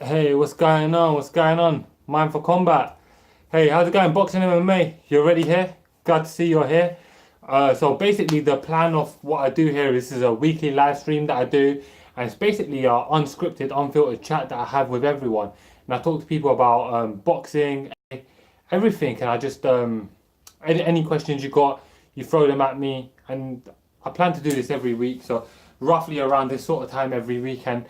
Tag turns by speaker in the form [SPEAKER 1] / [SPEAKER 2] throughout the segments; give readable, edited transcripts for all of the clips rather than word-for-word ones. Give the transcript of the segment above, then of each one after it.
[SPEAKER 1] Hey, what's going on? What's going on? Mind for combat. Hey, how's it going? Boxing MMA. You already here? Glad to see you're here. So basically, the plan of what I do here is this is a weekly live stream that I do, and it's basically a unscripted, unfiltered chat that I have with everyone. And I talk to people about boxing, everything, and I just any questions you got, you throw them at me, and I plan to do this every week. So roughly around this sort of time every week, and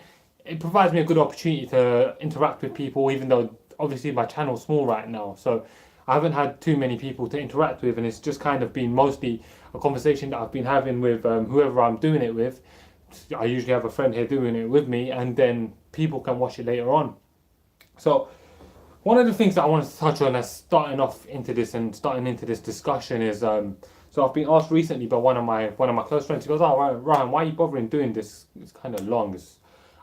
[SPEAKER 1] it provides me a good opportunity to interact with people, even though obviously my channel's small right now. So I haven't had too many people to interact with, and it's just kind of been mostly a conversation that I've been having with whoever I'm doing it with. I usually have a friend here doing it with me, and then people can watch it later on. So one of the things that I wanted to touch on as starting off into this and starting into this discussion is so I've been asked recently by one of my close friends. He goes, "Oh, Ryan, why are you bothering doing this? It's kind of long. It's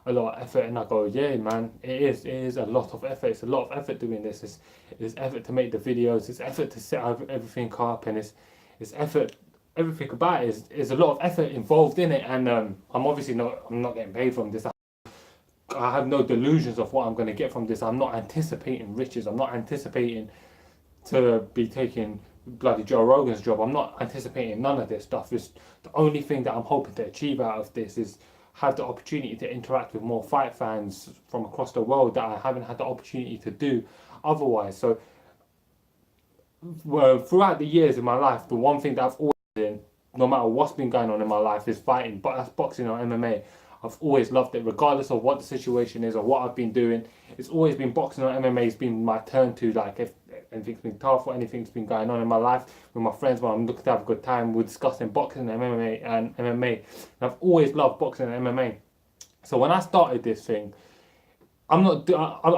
[SPEAKER 1] a lot of effort." And I go, "Yeah, man, it is. It is a lot of effort. It's a lot of effort doing this. It's effort to make the videos. It's effort to set everything up, and it's effort. Everything about it is a lot of effort involved in it. And I'm not getting paid from this. I have no delusions of what I'm going to get from this. I'm not anticipating riches. I'm not anticipating to be taking bloody Joe Rogan's job. I'm not anticipating none of this stuff. It's the only thing that I'm hoping to achieve out of this is have the opportunity to interact with more fight fans from across the world that I haven't had the opportunity to do otherwise. So, well, throughout the years in my life, the one thing that I've always done, no matter what's been going on in my life, is fighting. But that's boxing or MMA. I've always loved it, regardless of what the situation is or what I've been doing. It's always been boxing or MMA has been my turn to, like, if anything's been tough or anything's been going on in my life with my friends when I'm looking to have a good time, we're discussing boxing and MMA and MMA. And I've always loved boxing and MMA. So when I started this thing, I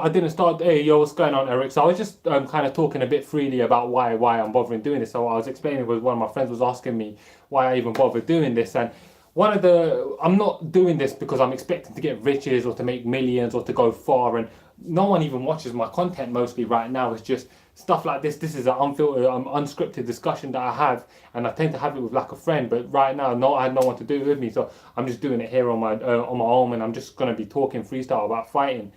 [SPEAKER 1] didn't start. Hey, yo, what's going on, Eric? So I was just kind of talking a bit freely about why I'm bothering doing this. So I was explaining with one of my friends was asking me why I even bother doing this, and I'm not doing this because I'm expecting to get riches or to make millions or to go far, and no one even watches my content mostly right now. It's just stuff like this. This is an unfiltered, unscripted discussion that I have, and I tend to have it with like a friend. But right now, no, I had no one to do it with me, so I'm just doing it here on my own, and I'm just gonna be talking freestyle about fighting.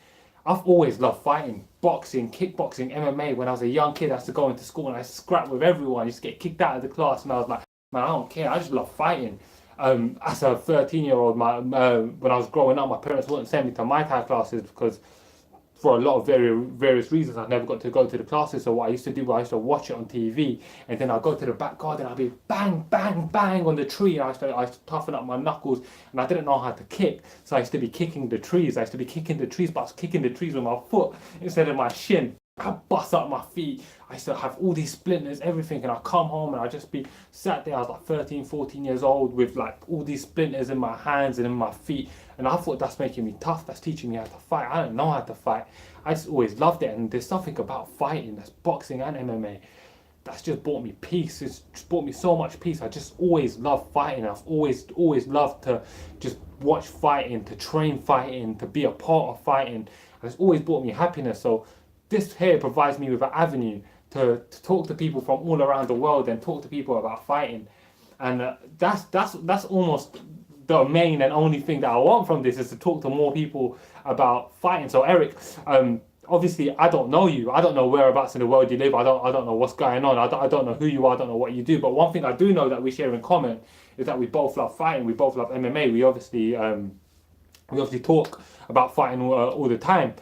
[SPEAKER 1] I've always loved fighting, boxing, kickboxing, MMA. When I was a young kid, I used to go into school and I scrap with everyone. I used to get kicked out of the class, and I was like, man, I don't care. I just love fighting. As a 13-year-old, when I was growing up, my parents wouldn't send me to my Thai classes because for a lot of various reasons, I never got to go to the classes. So what I used to do, I used to watch it on TV, and then I'd go to the back garden, I'd be bang, bang, bang on the tree. I used to toughen up my knuckles, and I didn't know how to kick. So I used to be kicking the trees. I used to be kicking the trees, but I was kicking the trees with my foot instead of my shin. I bust up my feet. I used to have all these splinters, everything, and I come home and I just be sat there. I was like 13, 14 years old with like all these splinters in my hands and in my feet. And I thought that's making me tough. That's teaching me how to fight. I don't know how to fight. I just always loved it. And there's something about fighting, that's boxing and MMA, that's just brought me peace. It's just brought me so much peace. I just always loved fighting. I've always loved to just watch fighting, to train fighting, to be a part of fighting. And it's always brought me happiness. So this here provides me with an avenue to talk to people from all around the world and talk to people about fighting. And that's almost the main and only thing that I want from this is to talk to more people about fighting. So Eric, obviously I don't know you. I don't know whereabouts in the world you live. I don't know what's going on. I don't know who you are. I don't know what you do. But one thing I do know that we share in common is that we both love fighting. We both love MMA. We obviously talk about fighting all the time.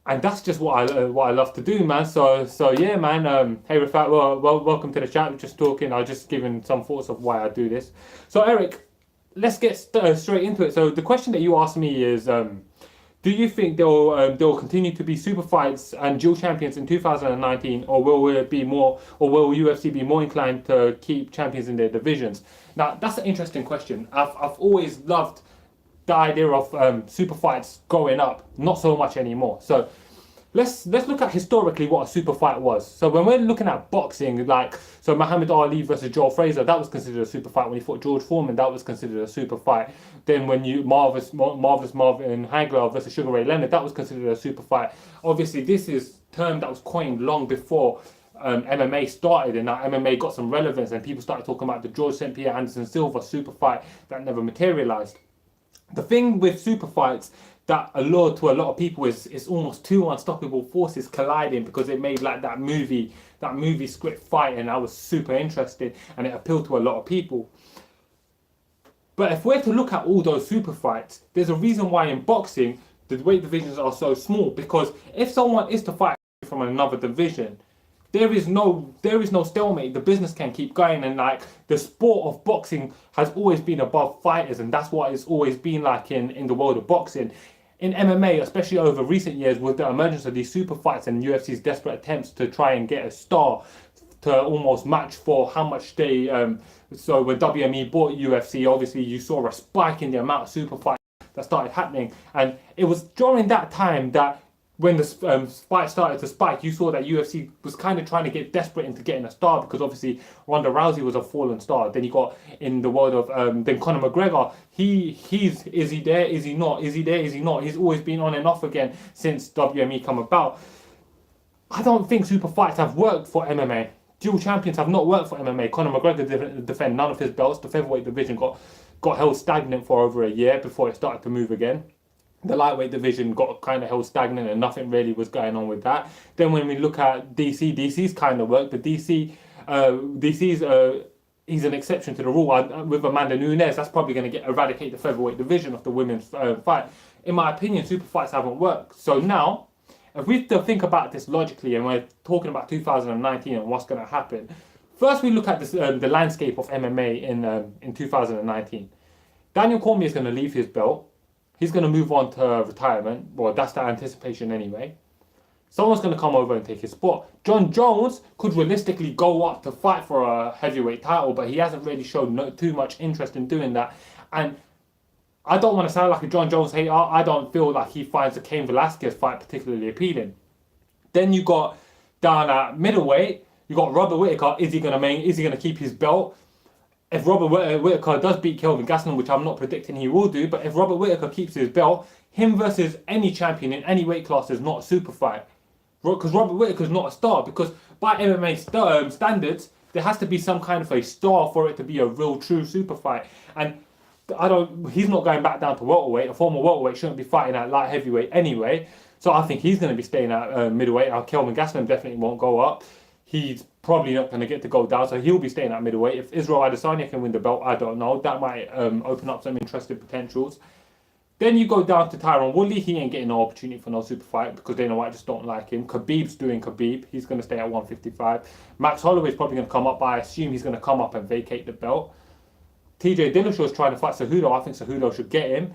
[SPEAKER 1] And that's just what I love to do, man. So yeah, man. Hey, Rafat, welcome to the chat. We're just talking. I was just giving some thoughts of why I do this. So Eric, let's get straight into it. So the question that you asked me is, do you think there will continue to be super fights and dual champions in 2019, or will it be more, or will UFC be more inclined to keep champions in their divisions? Now that's an interesting question. I've always loved the idea of super fights going up, not so much anymore. So let's look at historically what a super fight was. So when we're looking at boxing, like so Muhammad Ali versus Joe Frazier, that was considered a super fight. When he fought George Foreman, that was considered a super fight. Then when you Marvelous Marvin Hagler versus Sugar Ray Leonard, that was considered a super fight. Obviously, this is a term that was coined long before MMA started, and now MMA got some relevance, and people started talking about the George St. Pierre Anderson Silva super fight that never materialized. The thing with super fights that allured to a lot of people is it's almost two unstoppable forces colliding, because it made like that movie script fight, and I was super interested and it appealed to a lot of people. But if we're to look at all those super fights, there's a reason why in boxing the weight divisions are so small, because if someone is to fight from another division, there is no stalemate. The business can keep going, and like the sport of boxing has always been above fighters, and that's what it's always been like in the world of boxing. In MMA, especially over recent years, with the emergence of these super fights and UFC's desperate attempts to try and get a star to almost match for how much they so when WME bought UFC, obviously you saw a spike in the amount of super fights that started happening, and it was during that time that when the fight started to spike, you saw that UFC was kind of trying to get desperate into getting a star, because obviously Ronda Rousey was a fallen star. Then you got in the world of then Conor McGregor. Is he there? Is he not? Is he there? Is he not? He's always been on and off again since WME come about. I don't think super fights have worked for MMA. Dual champions have not worked for MMA. Conor McGregor didn't defend none of his belts. The featherweight division got held stagnant for over a year before it started to move again. The lightweight division got kind of held stagnant and nothing really was going on with that. Then when we look at DC's kind of work, but DC's he's an exception to the rule. With Amanda Nunes, that's probably going to eradicate the featherweight division of the women's fight. In my opinion, super fights haven't worked. So now, if we still think about this logically, and we're talking about 2019 and what's going to happen, first we look at this, the landscape of MMA in 2019. Daniel Cormier is going to leave his belt. He's going to move on to retirement. Well, that's the anticipation anyway. Someone's going to come over and take his spot. John Jones could realistically go up to fight for a heavyweight title, but he hasn't really shown too much interest in doing that. And I don't want to sound like a John Jones hater. I don't feel like he finds the Cain Velasquez fight particularly appealing. Then you got down at middleweight, you got Robert Whittaker. Is he going to keep his belt? If Robert Whittaker does beat Kelvin Gastelum, which I'm not predicting he will do, but if Robert Whittaker keeps his belt, him versus any champion in any weight class is not a super fight. Because Robert Whittaker's not a star. Because by MMA standards, there has to be some kind of a star for it to be a real, true super fight. And he's not going back down to welterweight. A former welterweight shouldn't be fighting at light heavyweight anyway. So I think he's going to be staying at middleweight. Kelvin Gastelum definitely won't go up. He's probably not going to get to go down, so he'll be staying at middleweight. If Israel Adesanya can win the belt, I don't know. That might open up some interesting potentials. Then you go down to Tyron Woodley. He ain't getting no opportunity for no super fight because Dana White just don't like him. Khabib's doing Khabib. He's going to stay at 155. Max Holloway's probably going to come up, but I assume he's going to come up and vacate the belt. TJ Dillashaw is trying to fight Cejudo. I think Cejudo should get him.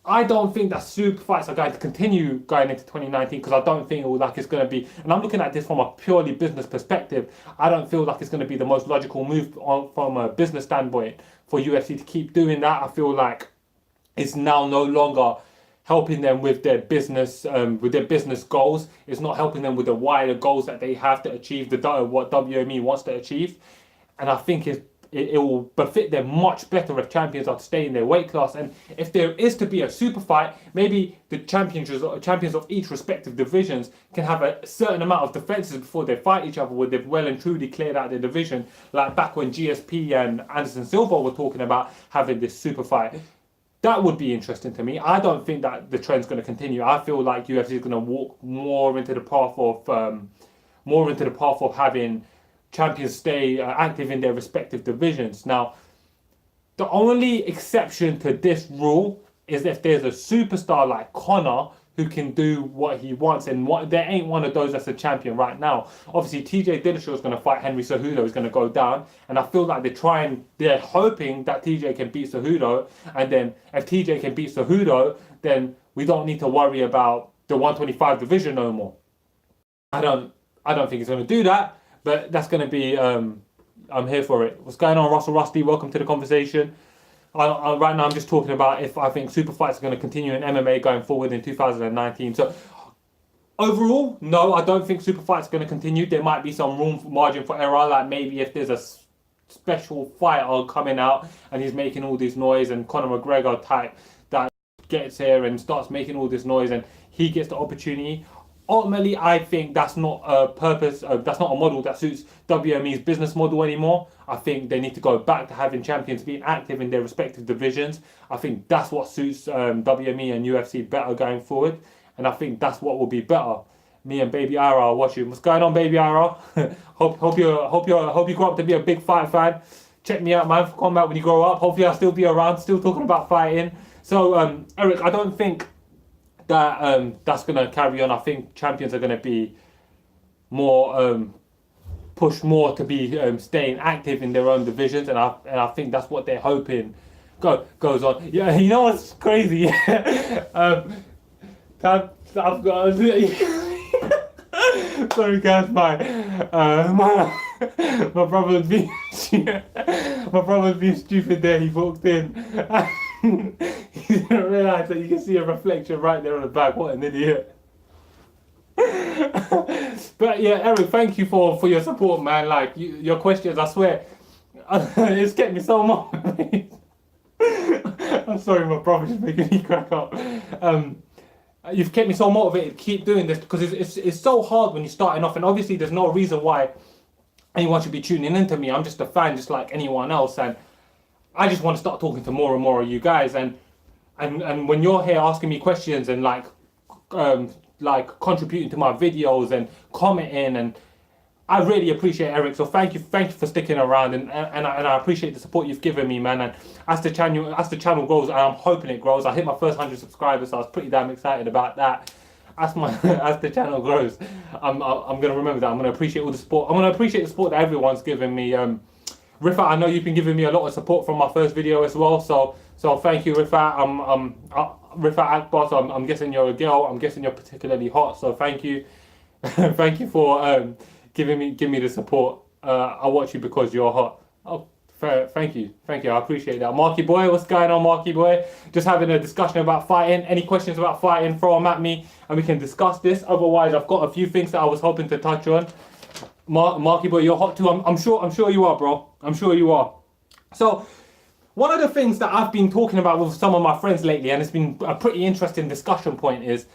[SPEAKER 1] I don't think that super fights are going to continue going into 2019 because I don't think it's going to be, and I'm looking at this from a purely business perspective, I don't feel like it's going to be the most logical move from a business standpoint for UFC to keep doing that. I feel like it's now no longer helping them with their business goals. It's not helping them with the wider goals that they have to achieve, what WME wants to achieve. And I think it will befit them much better if champions are to stay in their weight class. And if there is to be a super fight, maybe the champions of each respective divisions can have a certain amount of defenses before they fight each other, where they've well and truly cleared out their division, like back when GSP and Anderson Silva were talking about having this super fight. That would be interesting to me. I don't think that the trend's going to continue. I feel like UFC is going to walk more into the path of having champions stay active in their respective divisions. Now, the only exception to this rule is if there's a superstar like Conor who can do what he wants, and there ain't one of those that's a champion right now. Obviously, TJ Dillashaw is going to fight Henry Cejudo, is going to go down, and I feel like they're hoping that TJ can beat Cejudo, and then if TJ can beat Cejudo, then we don't need to worry about the 125 division no more. I don't think he's going to do that. But that's going to be, I'm here for it. What's going on, Russell Rusty? Welcome to the conversation. Right now I'm just talking about if I think super fights are going to continue in MMA going forward in 2019. So overall, no, I don't think super fights are going to continue. There might be some margin for error, like maybe if there's a special fighter coming out and he's making all this noise, and Conor McGregor type that gets here and starts making all this noise and he gets the opportunity. ultimately, I think that's not a purpose. That's not a model that suits WME's business model anymore. I think they need to go back to having champions being active in their respective divisions. I think that's what suits WME and UFC better going forward, and I think that's what will be better. Me and Baby Ira are watching. What's going on, Baby Ira? hope you grow up to be a big fight fan. Check me out, man. Come back when you grow up. Hopefully, I'll still be around, still talking about fighting. So, Eric, I don't think that that's gonna carry on. I think champions are gonna be more pushed more to be staying active in their own divisions, and I think that's what they're hoping goes on. Yeah, you know what's crazy? I've got. Sorry guys, my brother was being stupid there. He walked in. He didn't realise that you can see a reflection right there on the back. What an idiot. But yeah, Eric, thank you for your support, man. Like your questions, I swear, it's kept me so motivated. I'm sorry, my brother's just making me crack up. You've kept me so motivated to keep doing this, because it's so hard when you're starting off, and obviously there's no reason why anyone should be tuning into me. I'm just a fan, just like anyone else, and I just want to start talking to more and more of you guys. And when you're here asking me questions and like contributing to my videos and commenting, and I really appreciate it, Eric. So thank you for sticking around, and I appreciate the support you've given me, man. And as the channel grows, and I'm hoping it grows, I hit my first 100 subscribers, so I was pretty damn excited about that. As the channel grows, I'm gonna remember that. I'm gonna appreciate all the support. I'm gonna appreciate the support that everyone's given me. Rifat, I know you've been giving me a lot of support from my first video as well. So thank you, Rifat. Rifat Akbar. So I'm guessing you're a girl. I'm guessing you're particularly hot. So thank you, thank you for give me the support. I watch you because you're hot. Oh, thank you. I appreciate that. Marky boy, what's going on, Marky boy? Just having a discussion about fighting. Any questions about fighting, throw them at me and we can discuss this. Otherwise, I've got a few things that I was hoping to touch on. Marky boy, you're hot too. I'm sure you are, bro. I'm sure you are. So one of the things that I've been talking about with some of my friends lately, and it's been a pretty interesting discussion point, is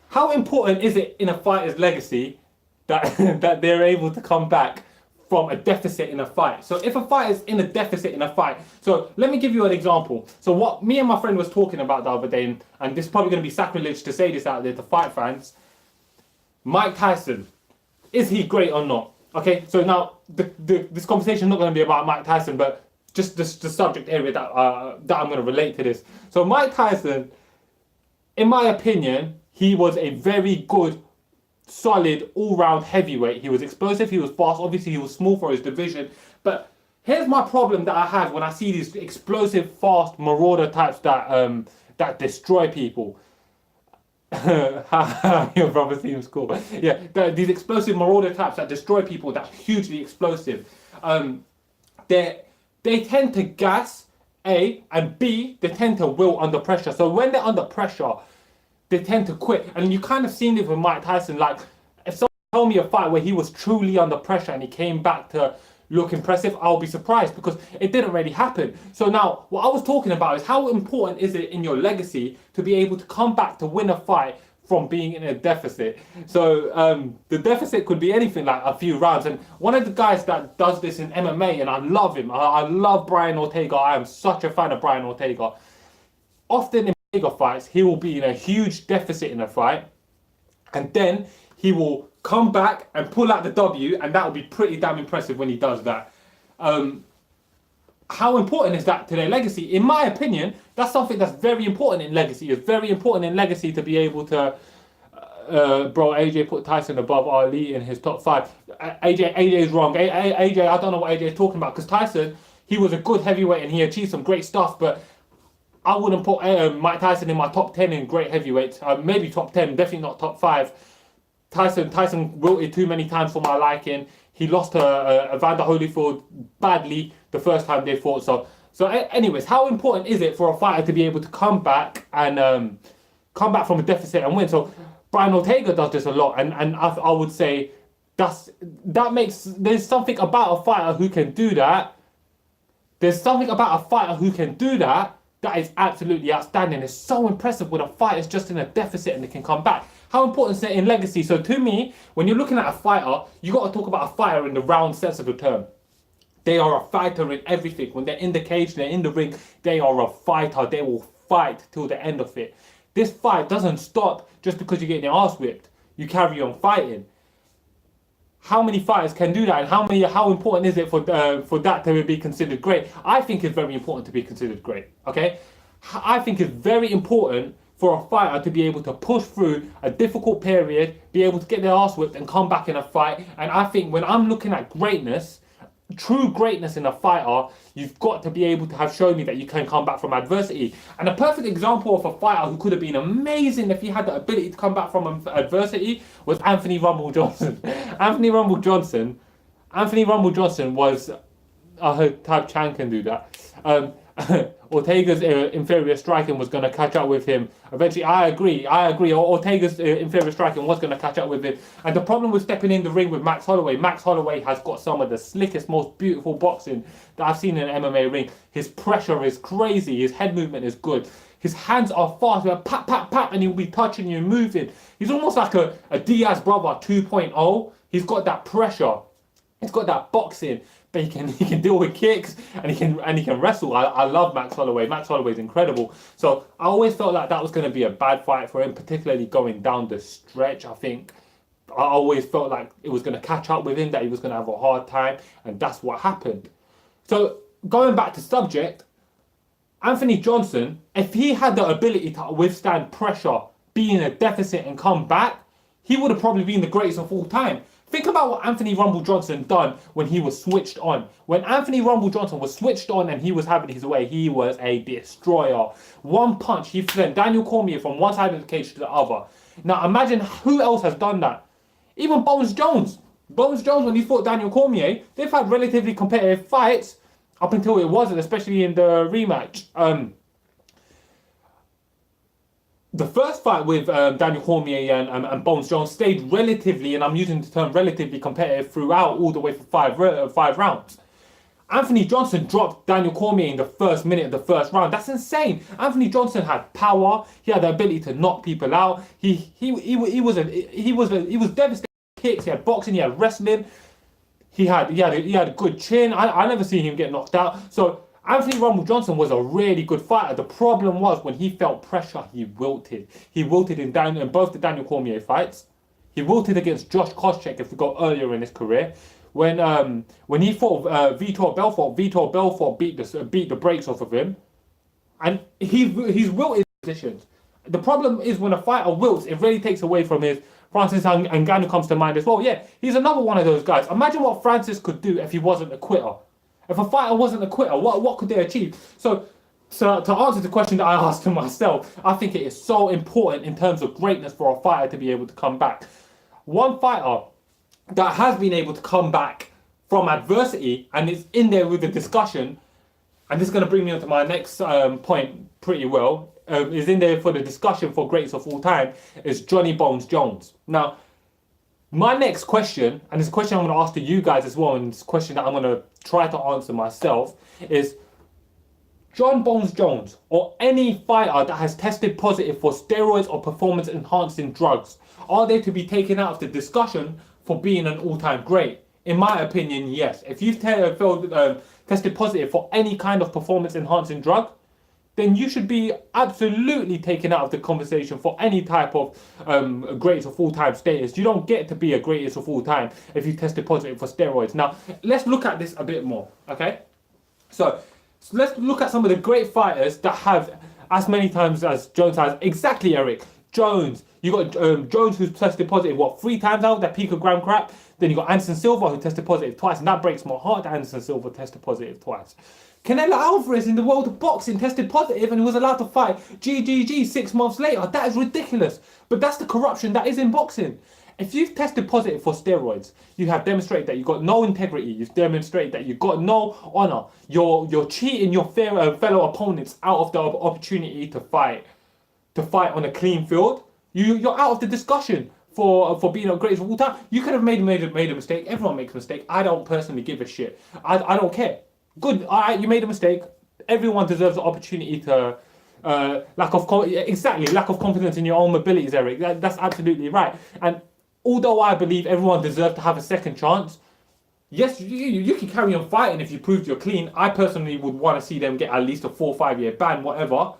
[SPEAKER 1] how important is it in a fighter's legacy that that they're able to come back from a deficit in a fight. So if a fighter's in a deficit in a fight, so let me give you an example. So what me and my friend was talking about the other day, and this is probably going to be sacrilege to say this out there to fight fans, Mike Tyson, is he great or not? Okay, so now this conversation is not going to be about Mike Tyson, but just the subject area that I'm going to relate to this. So Mike Tyson, in my opinion, he was a very good, solid, all-round heavyweight. He was explosive, he was fast, obviously he was small for his division. But here's my problem that I have when I see these explosive, fast, marauder types that destroy people. Your brother seems cool. Yeah, these explosive marauder types that destroy people, that hugely explosive. They tend to gas, A, and B, they tend to wilt under pressure. So when they're under pressure, they tend to quit. And you kind of seen it with Mike Tyson. Like, if someone told me a fight where he was truly under pressure and he came back to look impressive, I'll be surprised, because it didn't really happen. So now, what I was talking about is how important is it in your legacy to be able to come back to win a fight from being in a deficit. So the deficit could be anything, like a few rounds. And one of the guys that does this in MMA, and I love him, I love Brian Ortega. I am such a fan of Brian Ortega. Often in Ortega fights, he will be in a huge deficit in a fight, and then he will come back and pull out the W, and that will be pretty damn impressive when he does that. How important is that to their legacy? In my opinion, that's something that's very important in legacy. It's very important in legacy to be able to, bro, AJ put Tyson above Ali in his top 5. AJ is wrong. AJ, I don't know what AJ is talking about, because Tyson, he was a good heavyweight and he achieved some great stuff, but I wouldn't put Mike Tyson in my top 10 in great heavyweights. Maybe top 10, definitely not top 5. Tyson wilted too many times for my liking. He lost to Evander Holyfield badly the first time they fought. So anyways, how important is it for a fighter to be able to come back and come back from a deficit and win? So Brian Ortega does this a lot, and I would say there's something about a fighter who can do that. There's something about a fighter who can do that That is absolutely outstanding. It's so impressive when a fighter's just in a deficit and they can come back. How important is it in legacy? So to me, when you're looking at a fighter, you got to talk about a fighter in the round sense of the term. They are a fighter in everything. When they're in the cage, they're in the ring, they are a fighter. They will fight till the end of it. This fight doesn't stop just because you're getting your ass whipped. You carry on fighting. How many fighters can do that, and how important is it for that to be considered great? I think it's very important to be considered great. Okay, I think it's very important for a fighter to be able to push through a difficult period, be able to get their ass whipped and come back in a fight. And I think when I'm looking at greatness, true greatness in a fighter, you've got to be able to have shown me that you can come back from adversity. And a perfect example of a fighter who could have been amazing if he had the ability to come back from adversity was Anthony Rumble Johnson. Anthony Rumble Johnson was, I heard Tab Chan can do that. Ortega's inferior striking was going to catch up with him. Eventually, I agree. Ortega's inferior striking was going to catch up with him. And the problem with stepping in the ring with Max Holloway has got some of the slickest, most beautiful boxing that I've seen in an MMA ring. His pressure is crazy. His head movement is good. His hands are fast. Pap, pap, pap, and he'll be touching you and moving. He's almost like a Diaz brother 2.0. He's got that pressure. He's got that boxing. But he can deal with kicks and he can wrestle. I love Max Holloway. Max Holloway's incredible. So I always felt like that was going to be a bad fight for him, particularly going down the stretch. I think I always felt like it was going to catch up with him, that he was going to have a hard time, and that's what happened. So going back to subject, Anthony Johnson, if he had the ability to withstand pressure, be in a deficit and come back, he would have probably been the greatest of all time. Think about what Anthony Rumble Johnson done when he was switched on. When Anthony Rumble Johnson was switched on and he was having his way, he was a destroyer. One punch, he sent Daniel Cormier from one side of the cage to the other. Now imagine who else has done that. Even Bones Jones. Bones Jones, when he fought Daniel Cormier, they've had relatively competitive fights up until it wasn't, especially in the rematch. The first fight with Daniel Cormier and Bones Jones stayed relatively, and I'm using the term relatively, competitive throughout, all the way for five rounds. Anthony Johnson dropped Daniel Cormier in the first minute of the first round. That's insane. Anthony Johnson had power. He had the ability to knock people out. He was devastating kicks. He had boxing. He had wrestling. He had a good chin. I never seen him get knocked out. So Anthony Rumble Johnson was a really good fighter. The problem was when he felt pressure, he wilted. He wilted in both the Daniel Cormier fights. He wilted against Josh Koscheck if we go earlier in his career. When he fought Vitor Belfort beat the brakes off of him, and he's wilted positions. The problem is when a fighter wilts, it really takes away from his. Francis Ngannou comes to mind as well. Yeah, he's another one of those guys. Imagine what Francis could do if he wasn't a quitter. If a fighter wasn't a quitter, what could they achieve? So to answer the question that I asked to myself, I think it is so important in terms of greatness for a fighter to be able to come back. One fighter that has been able to come back from adversity and is in there with the discussion, and this is going to bring me on to my next point pretty well, is in there for the discussion for greats of all time, is Johnny Bones Jones. Now, my next question, and it's a question I'm going to ask to you guys as well, and it's a question that I'm going to try to answer myself, is John Bones Jones, or any fighter that has tested positive for steroids or performance-enhancing drugs, are they to be taken out of the discussion for being an all-time great? In my opinion, yes. If you've tested positive for any kind of performance-enhancing drug, then you should be absolutely taken out of the conversation for any type of greatest of all time status. You don't get to be a greatest of all time if you tested positive for steroids. Now, let's look at this a bit more, okay? So let's look at some of the great fighters that have as many times as Jones has. Exactly, Eric. Jones. You got Jones who's tested positive, 3 times out of that picogram crap? Then you got Anderson Silva who tested positive twice, and that breaks my heart that Anderson Silva tested positive twice. Canelo Alvarez in the world of boxing tested positive and was allowed to fight GGG 6 months later. That is ridiculous. But that's the corruption that is in boxing. If you've tested positive for steroids, you have demonstrated that you've got no integrity. You've demonstrated that you've got no honor. You're cheating your fellow opponents out of the opportunity to fight on a clean field. You're out of the discussion for being a greatest of all time. You could have made a mistake. Everyone makes a mistake. I don't personally give a shit. I don't care. Good, alright, you made a mistake. everyone deserves the opportunity to lack of confidence in your own abilities, Eric. That's absolutely right. And although I believe everyone deserves to have a second chance, yes, you can carry on fighting if you proved you're clean. I personally would want to see them get at least a 4 or 5 year ban, whatever.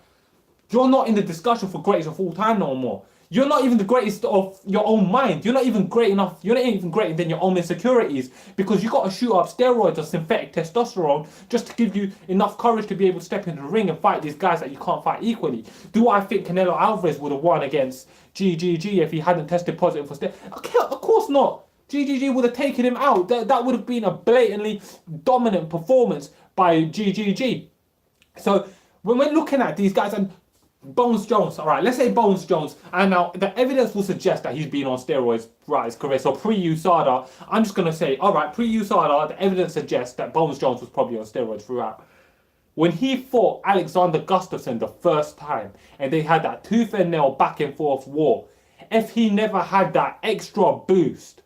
[SPEAKER 1] You're not in the discussion for greatest of all time no more. You're not even the greatest of your own mind. You're not even great enough. You're not even greater than your own insecurities, because you got to shoot up steroids or synthetic testosterone just to give you enough courage to be able to step into the ring and fight these guys that you can't fight equally. Do I think Canelo Alvarez would have won against GGG if he hadn't tested positive for steroids? Okay, of course not. GGG would have taken him out. That would have been a blatantly dominant performance by GGG. So when we're looking at these guys, and Bones Jones, all right, let's say Bones Jones, and now the evidence will suggest that he's been on steroids throughout his career. So pre-USADA, I'm just going to say, all right, pre-USADA, the evidence suggests that Bones Jones was probably on steroids throughout. When he fought Alexander Gustafsson the first time, and they had that tooth and nail back and forth war, if he never had that extra boost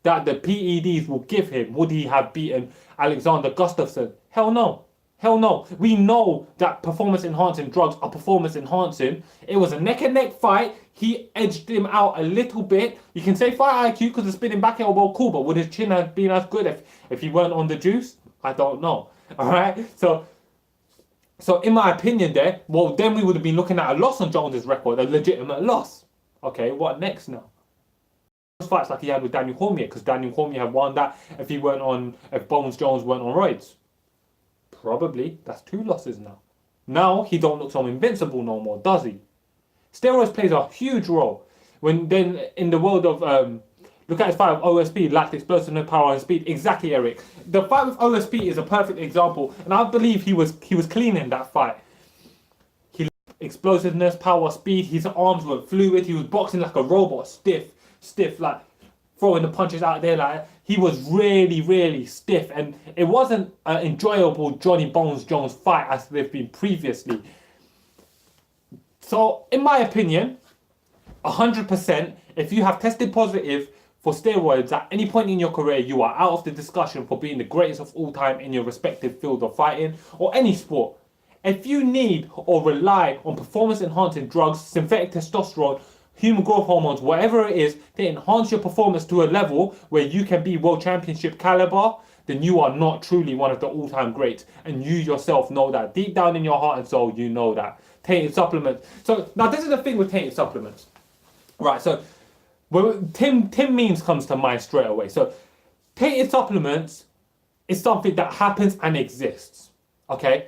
[SPEAKER 1] that the PEDs will give him, would he have beaten Alexander Gustafsson? Hell no. Hell no. We know that performance enhancing drugs are performance enhancing. It was a neck and neck fight. He edged him out a little bit. You can say fight IQ because the spinning back elbow, cool, but would his chin have been as good if he weren't on the juice? I don't know. All right. So in my opinion there, well, then we would have been looking at a loss on Jones's record, a legitimate loss. Okay, what next now? Fights like he had with Daniel Cormier, because Daniel Cormier had won that if Bones Jones weren't on roids. Probably. That's 2 losses now. Now he don't look so invincible no more, does he? Steroids plays a huge role. When then in the world of look at his fight with OSP, lacked explosiveness, power and speed. Exactly, Eric. The fight with OSP is a perfect example, and I believe he was clean in that fight. He lacked explosiveness, power, speed. His arms were fluid. He was boxing like a robot, stiff, like throwing the punches out there. Like he was really, really stiff, and it wasn't an enjoyable Johnny Bones Jones fight as they've been previously. So, in my opinion, 100%, if you have tested positive for steroids at any point in your career, you are out of the discussion for being the greatest of all time in your respective field of fighting or any sport. If you need or rely on performance enhancing drugs, synthetic testosterone, human growth hormones, whatever it is, to enhance your performance to a level where you can be world championship caliber, then you are not truly one of the all-time greats. And you yourself know that. Deep down in your heart and soul, you know that. Tainted supplements. So now this is the thing with tainted supplements. Right, so Tim Means comes to mind straight away. So tainted supplements is something that happens and exists. Okay?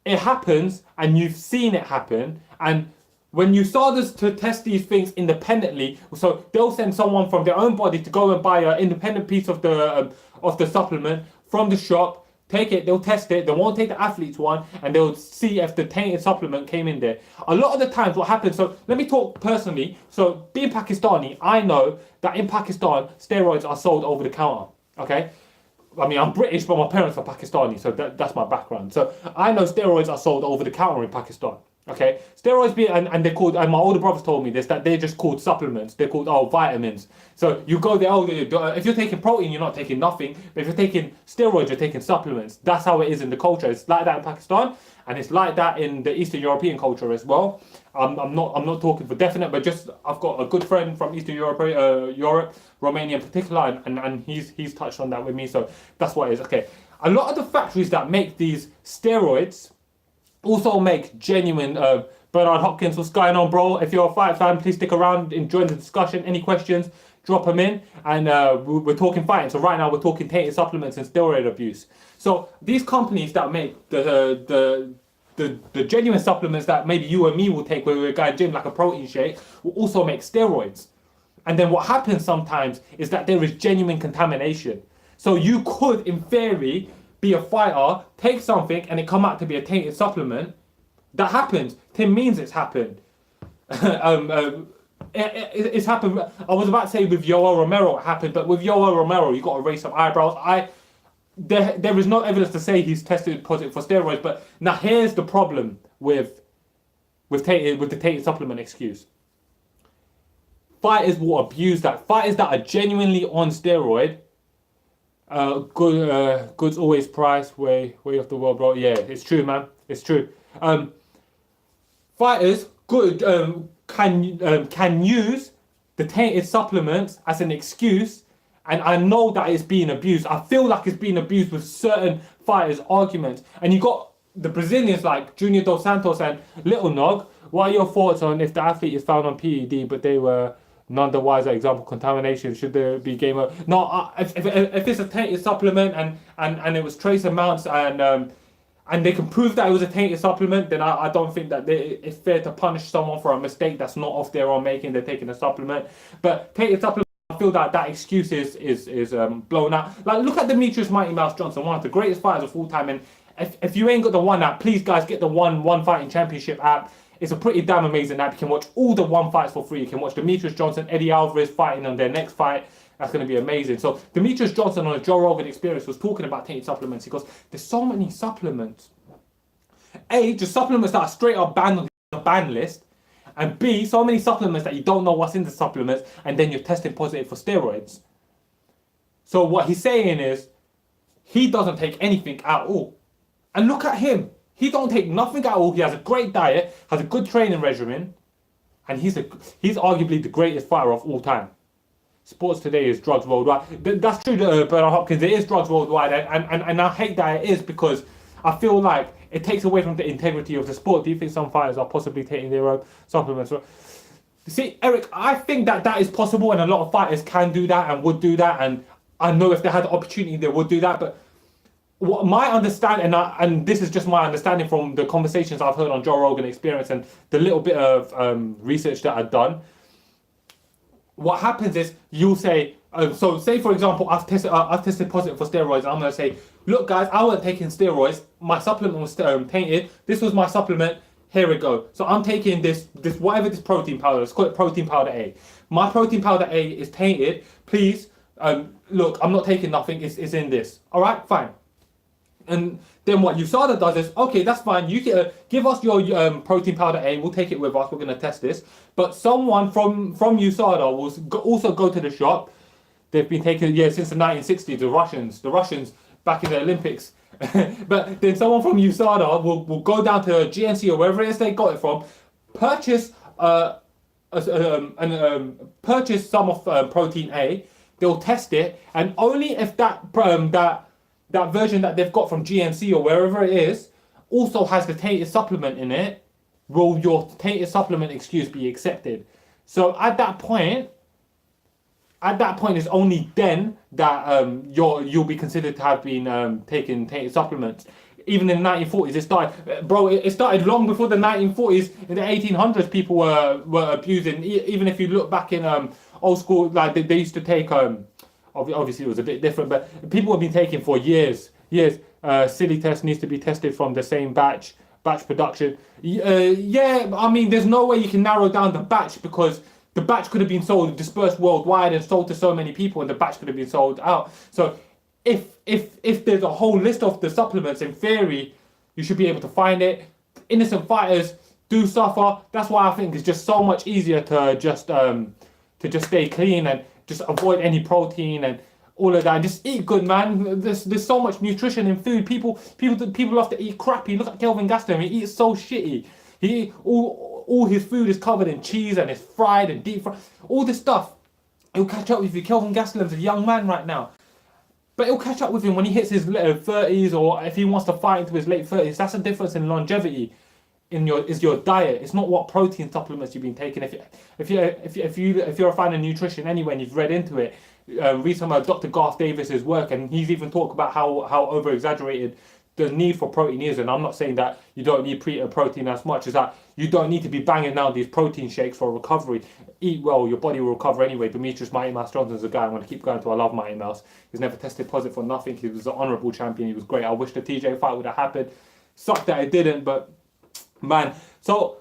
[SPEAKER 1] It happens and you've seen it happen, and when you start to test these things independently, so they'll send someone from their own body to go and buy an independent piece of the supplement from the shop, take it, they'll test it, they won't take the athlete's one, and they'll see if the tainted supplement came in there. A lot of the times what happens, so let me talk personally, so being Pakistani, I know that in Pakistan, steroids are sold over the counter, okay? I mean, I'm British, but my parents are Pakistani, so that's my background. So I know steroids are sold over the counter in Pakistan. Okay, steroids and they're called, and my older brothers told me this, that they're just called supplements. They're called vitamins. So you go there, if you're taking protein, you're not taking nothing. But if you're taking steroids, you're taking supplements. That's how it is in the culture. It's like that in Pakistan, and it's like that in the Eastern European culture as well. I'm not talking for definite, but just I've got a good friend from Eastern Europe, Romania in particular, and he's touched on that with me. So that's what it is. Okay, a lot of the factories that make these steroids also make genuine. Bernard Hopkins, what's going on, bro? If you're a fight fan, please stick around, enjoy the discussion. Any questions, drop them in, and we're talking fighting. So right now we're talking tainted supplements and steroid abuse. So these companies that make the genuine supplements that maybe you and me will take when we're going gym, like a protein shake, will also make steroids. And then what happens sometimes is that there is genuine contamination. So you could, in theory, be a fighter, take something, and it come out to be a tainted supplement. That happens. Tim Means it's happened. It's happened. I was about to say with Yoel Romero it happened, but with Yoel Romero you got to raise some eyebrows. There is no evidence to say he's tested positive for steroids. But now here's the problem with the tainted supplement excuse. Fighters will abuse that. Fighters that are genuinely on steroid Goods always price way of the world, bro. Yeah, it's true, man. It's true. Fighters can use the tainted supplements as an excuse, and I know that it's being abused. I feel like it's being abused with certain fighters' arguments. And you got the Brazilians like Junior Dos Santos and Little Nog. What are your thoughts on if the athlete is found on PED, but they were none the wiser? Example, contamination. Should there be game over? No, if it's a tainted supplement and it was trace amounts and they can prove that it was a tainted supplement, then I don't think that it's fair to punish someone for a mistake that's not of their own making. They're taking a supplement, but tainted supplement, I feel that that excuse is blown out. Like, look at Demetrius Mighty Mouse Johnson, one of the greatest fighters of all time. And if you ain't got the One app, please guys get the One Fighting Championship app. It's a pretty damn amazing app. You can watch all the One fights for free. You can watch Demetrius Johnson, Eddie Alvarez fighting on their next fight. That's going to be amazing. So Demetrius Johnson on a Joe Rogan Experience was talking about tainted supplements. He goes, there's so many supplements. A, just supplements that are straight up banned on the ban list. And B, so many supplements that you don't know what's in the supplements, and then you're testing positive for steroids. So what he's saying is, he doesn't take anything at all. And look at him. He don't take nothing at all. He has a great diet, has a good training regimen, and he's arguably the greatest fighter of all time. Sports today is drugs worldwide. That's true to Bernard Hopkins. It is drugs worldwide, and I hate that it is, because I feel like it takes away from the integrity of the sport. Do you think some fighters are possibly taking their own supplements? See, Eric, I think that that is possible, and a lot of fighters can do that and would do that, and I know if they had the opportunity, they would do that. But what my understanding, and this is just my understanding from the conversations I've heard on Joe Rogan Experience and the little bit of research that I've done, what happens is you'll say, so say for example, I've tested positive for steroids. And I'm going to say, look guys, I wasn't taking steroids. My supplement was tainted. This was my supplement. Here we go. So I'm taking this whatever this protein powder. Let's call it protein powder A. My protein powder A is tainted. Please, look, I'm not taking nothing. It's in this. All right, fine. And then what USADA does is, okay, that's fine. You give us your protein powder A. We'll take it with us. We're going to test this. But someone from USADA will also go to the shop. They've been taking, since the 1960s, the Russians back in the Olympics. But then someone from USADA will go down to GNC or wherever it is they got it from, purchase purchase some of protein A. They'll test it, and only if that version that they've got from GNC or wherever it is also has the tainted supplement in it, will your tainted supplement excuse be accepted. So at that point it's only then that you'll be considered to have been taking tainted supplements. Even in the 1940s, it started, bro. It started long before the 1940s. In the 1800s, people were abusing. Even if you look back in old school, like they used to take obviously it was a bit different, but people have been taking for years. Silly test needs to be tested from the same batch production. I mean, there's no way you can narrow down the batch, because the batch could have been dispersed worldwide and sold to so many people, and the batch could have been sold out. So if there's a whole list of the supplements, in theory, you should be able to find it. Innocent fighters do suffer. That's why I think it's just so much easier to just stay clean and just avoid any protein and all of that. And just eat good, man. There's so much nutrition in food. People love to eat crappy. Look at Kelvin Gastelum. He eats so shitty. All his food is covered in cheese and it's fried and deep fried. All this stuff. It'll catch up with you. Kelvin Gastelum's a young man right now. But it'll catch up with him when he hits his 30s, or if he wants to fight into his late 30s. That's the difference in longevity. Is your diet. It's not what protein supplements you've been taking. If you're a fan of nutrition anyway and you've read into it, read some of Dr. Garth Davis's work, and he's even talked about how over exaggerated the need for protein is. And I'm not saying that you don't need protein as much as that you don't need to be banging down these protein shakes for recovery. Eat well, your body will recover anyway. Demetrius Mighty Mouse Johnson's a guy I'm going to keep going to. I love Mighty Mouse. He's never tested positive for nothing. He was an honourable champion. He was great. I wish the TJ fight would have happened. Sucked that it didn't, but man. So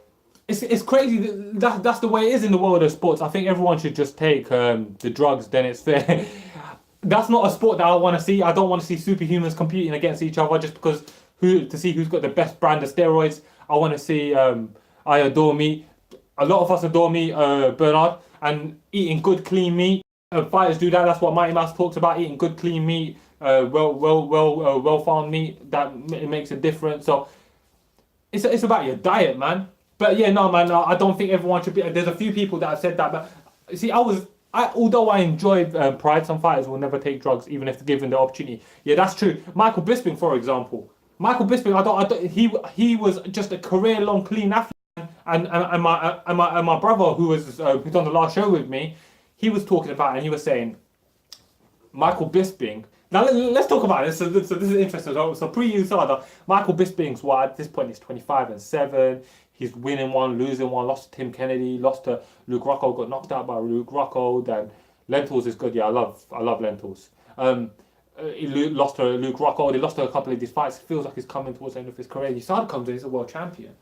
[SPEAKER 1] it's crazy. That's the way it is in the world of sports. I think everyone should just take the drugs, then it's fair. That's not a sport that I want to see. I don't want to see superhumans competing against each other just because to see who's got the best brand of steroids. I want to see. I adore meat. A lot of us adore meat, Bernard, and eating good, clean meat. Fighters do that. That's what Mighty Mouse talks about: eating good, clean meat, well farmed meat that it makes a difference. So it's about your diet, man. But yeah, no, man, I don't think everyone should be. There's a few people that have said that, but see, although I enjoy Pride, some fighters will never take drugs even if given the opportunity. Yeah, that's true. Michael Bisping, for example. Michael Bisping, he was just a career-long clean athlete, and my brother who's on the last show with me, he was talking about it and he was saying Michael Bisping. Now let's talk about this. So this is interesting. So pre-USADA, Michael Bisping's at this point he's 25-7. He's winning one, losing one. Lost to Tim Kennedy, lost to Luke Rockhold, got knocked out by Luke Rockhold. And lentils is good. Yeah, I love lentils. He lost to Luke Rockhold. He lost to a couple of these fights. It feels like he's coming towards the end of his career. USADA comes in, he's a world champion.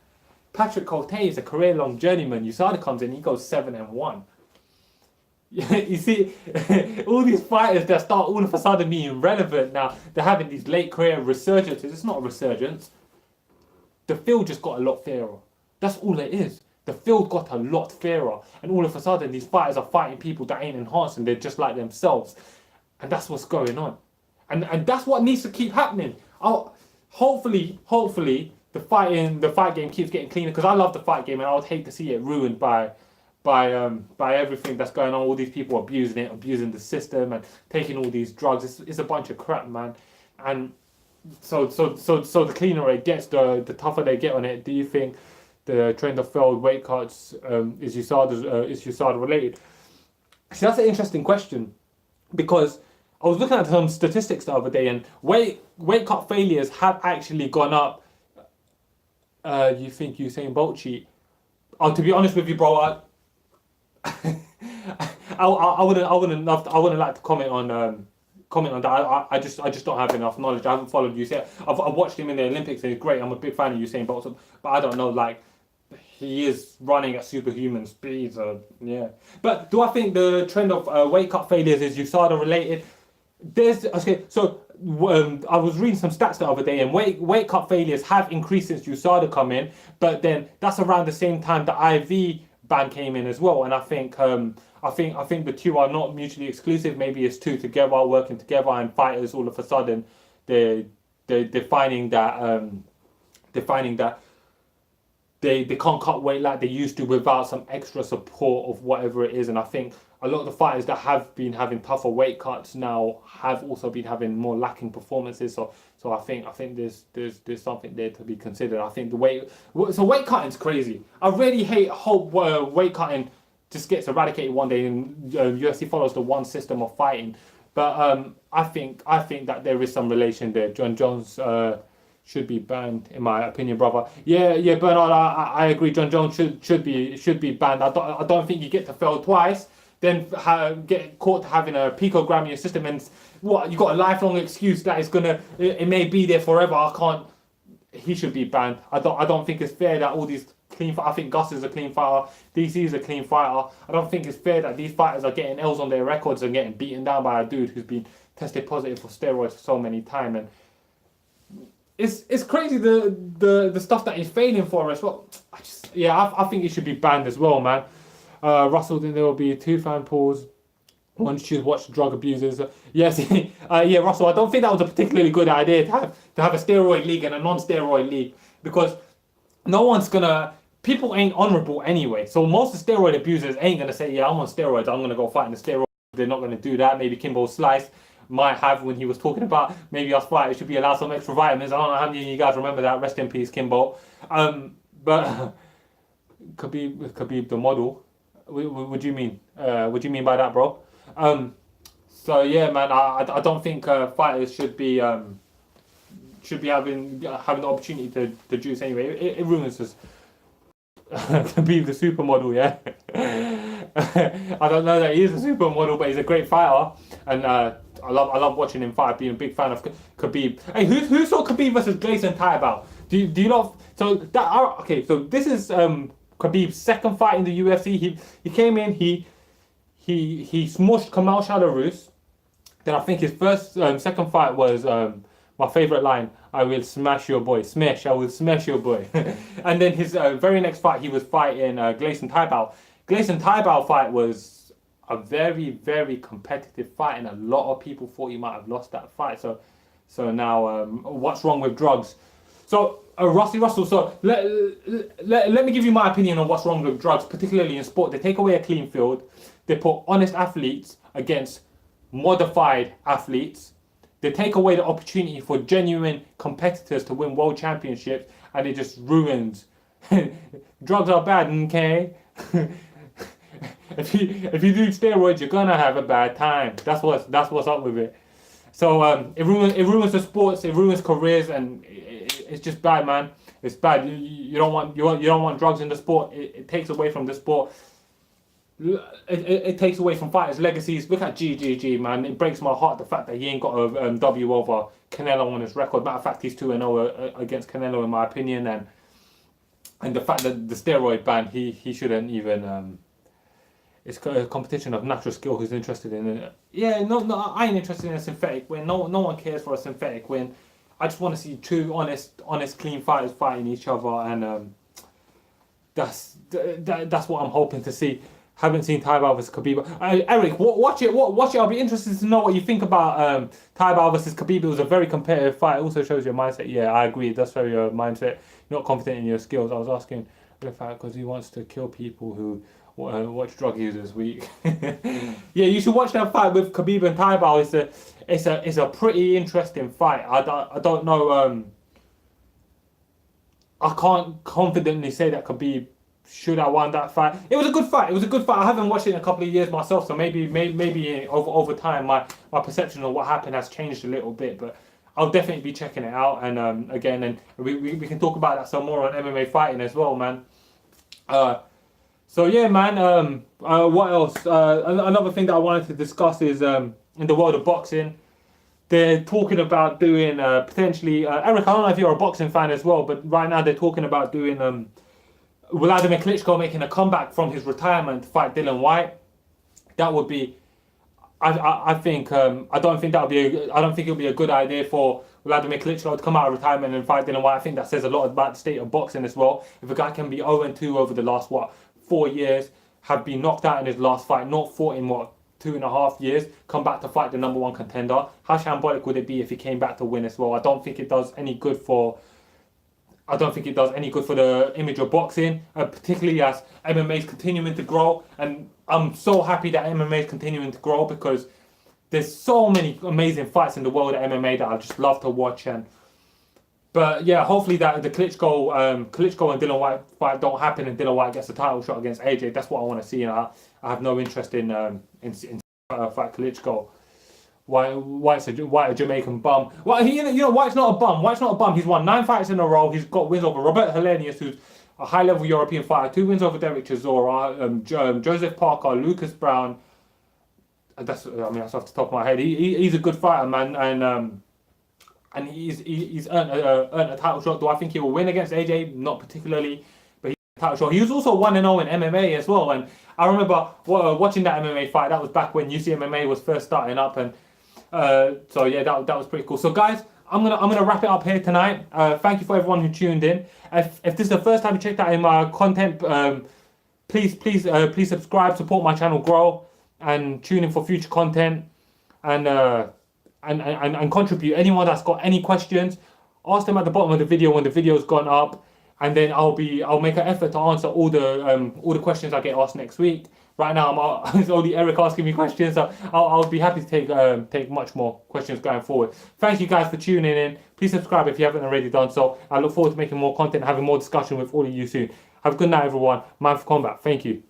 [SPEAKER 1] Patrick Cote is a career-long journeyman. USADA comes in, he goes 7-1. You see, all these fighters that start all of a sudden being relevant now, they're having these late career resurgences. It's not a resurgence. The field just got a lot fairer. That's all it is. The field got a lot fairer. And all of a sudden, these fighters are fighting people that ain't enhancing. They're just like themselves. And that's what's going on. And that's what needs to keep happening. Hopefully, the fight game keeps getting cleaner. Because I love the fight game and I would hate to see it ruined by everything that's going on, all these people abusing it, abusing the system, and taking all these drugs. It's a bunch of crap, man. And so the cleaner it gets, the tougher they get on it. Do you think the trend of failed weight cuts is USADA related? See, that's an interesting question, because I was looking at some statistics the other day, and weight cut failures have actually gone up. You think Usain Bolt cheat? Oh, to be honest with you, bro, I wouldn't like to comment on that. I just don't have enough knowledge. I haven't followed Usain. I've watched him in the Olympics and he's great. I'm a big fan of Usain Bolt, but I don't know, like, he is running at superhuman speeds. Yeah. But do I think the trend of weight cut failures is USADA related? I was reading some stats the other day, and weight cut failures have increased since USADA come in, but then that's around the same time the IV ban came in as well, and I think the two are not mutually exclusive. Maybe it's two together working together, and fighters all of a sudden they're finding that they can't cut weight like they used to without some extra support of whatever it is. And I think a lot of the fighters that have been having tougher weight cuts now have also been having more lacking performances. So I think there's something there to be considered. I think weight cutting's crazy. I really hope weight cutting just gets eradicated one day and UFC follows the one system of fighting. But I think that there is some relation there. John Jones should be banned, in my opinion, brother. Yeah, Bernard, I agree. John Jones should be banned. I don't think you get to fail twice, then get caught having a picogram in your system, and you got a lifelong excuse that it may be there forever. He should be banned. I don't think it's fair that all these clean. I think Gus is a clean fighter. DC is a clean fighter. I don't think it's fair that these fighters are getting L's on their records and getting beaten down by a dude who's been tested positive for steroids so many times. And it's crazy the stuff that he's failing for as well. I think he should be banned as well, man. Russell, then there will be 2 fan pools. One choose watch drug abusers. Yes, Russell. I don't think that was a particularly good idea to have a steroid league and a non-steroid league, because no one's gonna. People ain't honourable anyway. So most of the steroid abusers ain't gonna say, yeah, I'm on steroids, I'm gonna go fight in the steroids. They're not gonna do that. Maybe Kimbo Slice might have, when he was talking about maybe us fighters should be allowed some extra vitamins. I don't know how many of you guys remember that. Rest in peace, Kimbo. But Khabib the model. What do you mean? What do you mean by that, bro? So yeah, man. I don't think fighters should be having the opportunity to juice anyway. It ruins us. Khabib the supermodel, yeah. I don't know that he is a supermodel, but he's a great fighter, and I love watching him fight. Being a big fan of Khabib. Hey, who saw Khabib versus Gleison Tybalt? Do you love? So this is Khabib's second fight in the UFC. He came in. He smushed Kamal Shalarus. Then I think his second fight was my favorite line: "I will smash your boy." Smash! I will smash your boy. And then his very next fight, he was fighting Gleison Tybalt. Gleison Tybalt fight was a very, very competitive fight, and a lot of people thought he might have lost that fight. So now, what's wrong with drugs? So, Rusty Russell, so let me give you my opinion on what's wrong with drugs, particularly in sport. They take away a clean field. They put honest athletes against modified athletes. They take away the opportunity for genuine competitors to win world championships, and it just ruins. Drugs are bad, okay? If you do steroids, you're gonna have a bad time. That's what's up with it. So it ruins the sports, it ruins careers, and it's just bad, man. It's bad. You don't want drugs in the sport. It takes away from the sport. It takes away from fighters' legacies. Look at GGG, man. It breaks my heart the fact that he ain't got a W over Canelo on his record. Matter of fact, he's 2-0 against Canelo in my opinion, and the fact that the steroid ban, he shouldn't even. It's a competition of natural skill. Who's interested in it? Yeah, no, I ain't interested in a synthetic win. No one cares for a synthetic win. I just want to see two honest, clean fighters fighting each other, and that's what I'm hoping to see. Haven't seen Tybal versus Khabib. Eric, watch it. Watch it. I'll be interested to know what you think about Tybal versus Khabib. It was a very competitive fight. It also shows your mindset. Yeah, I agree. It does show your mindset. You're not confident in your skills. I was asking the fact because he wants to kill people who watch drug users week. Yeah, you should watch that fight with Khabib and Tybal. It's a pretty interesting fight. I don't know. I can't confidently say that Khabib should have won that fight. It was a good fight. I haven't watched it in a couple of years myself, so maybe over time my perception of what happened has changed a little bit. But I'll definitely be checking it out. And again, and we can talk about that some more on MMA fighting as well, man. So yeah, man. What else? Another thing that I wanted to discuss is in the world of boxing, they're talking about doing potentially. Eric, I don't know if you're a boxing fan as well, but right now they're talking about doing Vladimir Klitschko making a comeback from his retirement to fight Dillian Whyte. That would be. I think. I don't think it'll be a good idea for Vladimir Klitschko to come out of retirement and fight Dillian Whyte. I think that says a lot about the state of boxing as well. If a guy can be 0-2 over the last 4 years, have been knocked out in his last fight, not fought in 2.5 years, come back to fight the #1 contender. How shambolic would it be if he came back to win as well? I don't think it does any good for the image of boxing, particularly as MMA is continuing to grow. And I'm so happy that MMA is continuing to grow because there's so many amazing fights in the world of MMA that I just love to watch. But yeah, hopefully that the Klitschko and Dillian Whyte fight don't happen and Dillian Whyte gets a title shot against AJ. That's what I want to see, and I have no interest in fight Klitschko. White's a Jamaican bum. Well, White's not a bum. White's not a bum. He's won 9 fights in a row. He's got wins over Robert Helenius, who's a high-level European fighter. 2 wins over Derek Chisora, Joseph Parker, Lucas Brown. That's off the top of my head. He's a good fighter, man, and he's earned a title shot. Do I think he will win against AJ? Not particularly, but he's a title shot. He was also 1-0 in MMA as well, and I remember watching that MMA fight. That was back when UCMMA was first starting up, and so yeah, that was pretty cool. So guys, I'm gonna wrap it up here tonight. Thank you for everyone who tuned in. If this is the first time you checked out in my content, please subscribe, support my channel grow, and tune in for future content, and contribute. Anyone that's got any questions, ask them at the bottom of the video when the video's gone up, and then I'll make an effort to answer all the questions I get asked next week. Right now, it's only Eric asking me questions, so I'll be happy to take much more questions going forward. Thank you guys for tuning in. Please subscribe if you haven't already done so. I look forward to making more content, having more discussion with all of you soon. Have a good night, everyone. Man for Combat. Thank you.